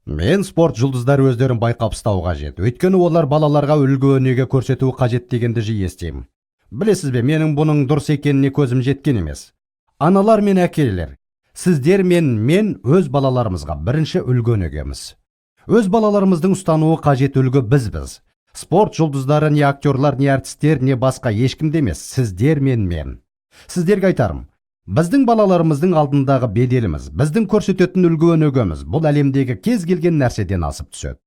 Мен спорт жұлдыздары өздерін байқап ұстау қажет. Өйткені олар балаларға үлгі өнеге көрсетуі қажет дегенді жиі естимін. Білесіз бе, менің бұның дұрыс екеніне көзім жеткен емес. Аналар мен әкелер, сіздер мен өз балаларымызға бірінші үлгі өнегеміз. Өз балаларымыздың ұстануы қажет үлгі бізбіз. Спорт жұлдыздары не актерлар, не артистер, не басқа ешкімде емес, сіздер мен. Сіздерге айтарым, біздің балаларымыздың алдындағы беделіміз, біздің көрсететін үлгі өнегеміз бұл әлемдегі кез келген нәрседен асып түседі.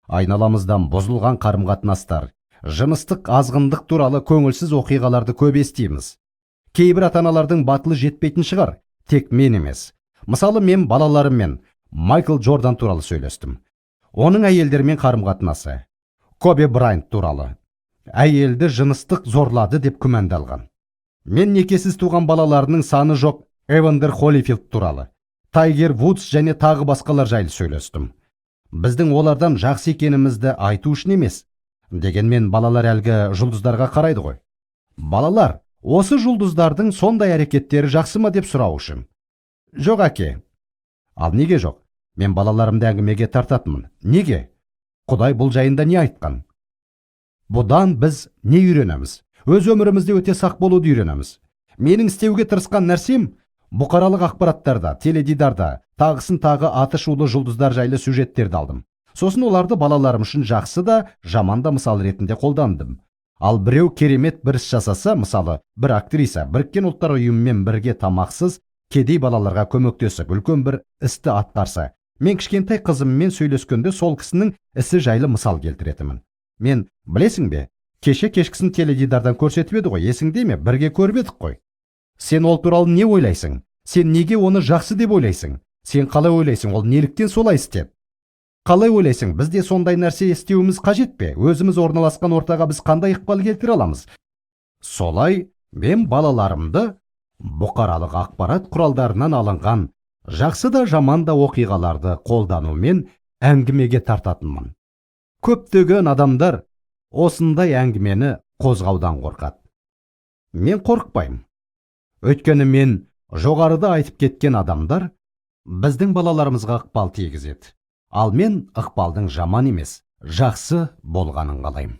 Айналамыздан бұзылған қарым-қатынастар, жыныстық азғындық туралы көңілсіз оқиғаларды көп естиміз. Кейбір ата-аналардың батылы жетпейтін шығар, тек мен емес. Мысалы, мен балаларыммен Майкл Джордан туралы сөйлестім. Оның әйелдермен қарым-қатынасы, Коби Брайант туралы. Әйелді жыныстық зорлады деп күмәндалған. Мен некесіз туған балаларының саны жоқ Эвандер Холлифилд туралы, Тайгер Вудс және тағы басқалар жайлы сөйлестім. Біздің олардан жақсы екенімізді айту үшін емес. Дегенмен балалар әлгі жұлдыздарға қарайды ғой. Балалар, осы жұлдыздардың сондай әрекеттері жақсы ма деп сұрау үшін. Жоқ, әке. Ал неге жоқ? Мен балаларымды әңгімеге тартатынмын. Неге? Құдай бұл жайында не айтқан? Бұдан біз не үйренеміз? Өз өмірімізде өте сақ болуды үйренеміз. Менің істеуге тырысқан нәрсем бұқаралық ақпараттарда, теледидарда, тағысын тағы аты шулы жұлдыздар жайлы сюжеттерді алдым. Сосын оларды балаларым үшін жақсы да, жаман да мысал ретінде қолдандым. Ал біреу керемет бір іс жасаса, мысалы, бір актриса Біріккен ұлттар ұйымымен бірге тамақсыз кедей балаларға көмектесіп, үлкен бір істі атқарса, мен кішкентай қызыммен сөйлескенде сол кісінің ісі жайлы мысал келтіретімін. Мен, білесің бе, кеше кешкісін теледидардан көрсетіп еді ғой, есіңде ме? Бірге көріп едік қой. Сен ол туралы не ойлайсың? Сен неге оны жақсы деп ойлайсың? Сен қалай ойлайсың, ол неліктен солай істеді? Қалай ойлайсың, бізде сондай нәрсе істеуіміз қажет пе? Өзіміз орналасқан ортаға біз қандай ықпал келтіре аламыз? Солай мен балаларымды бұқаралық ақпарат құралдарынан алынған жақсы да жаман да оқиғаларды қолданумен әңгімеге тартатынмын. Көптеген адамдар осындай әңгімені қозғаудан қорқады. Мен қорықпаймын. Өйткені мен жоғарыда айтып кеткен адамдар біздің балаларымызға ықпал тигізеді. Ал мен ықпалдың жаман емес, жақсы болғанын қалаймын.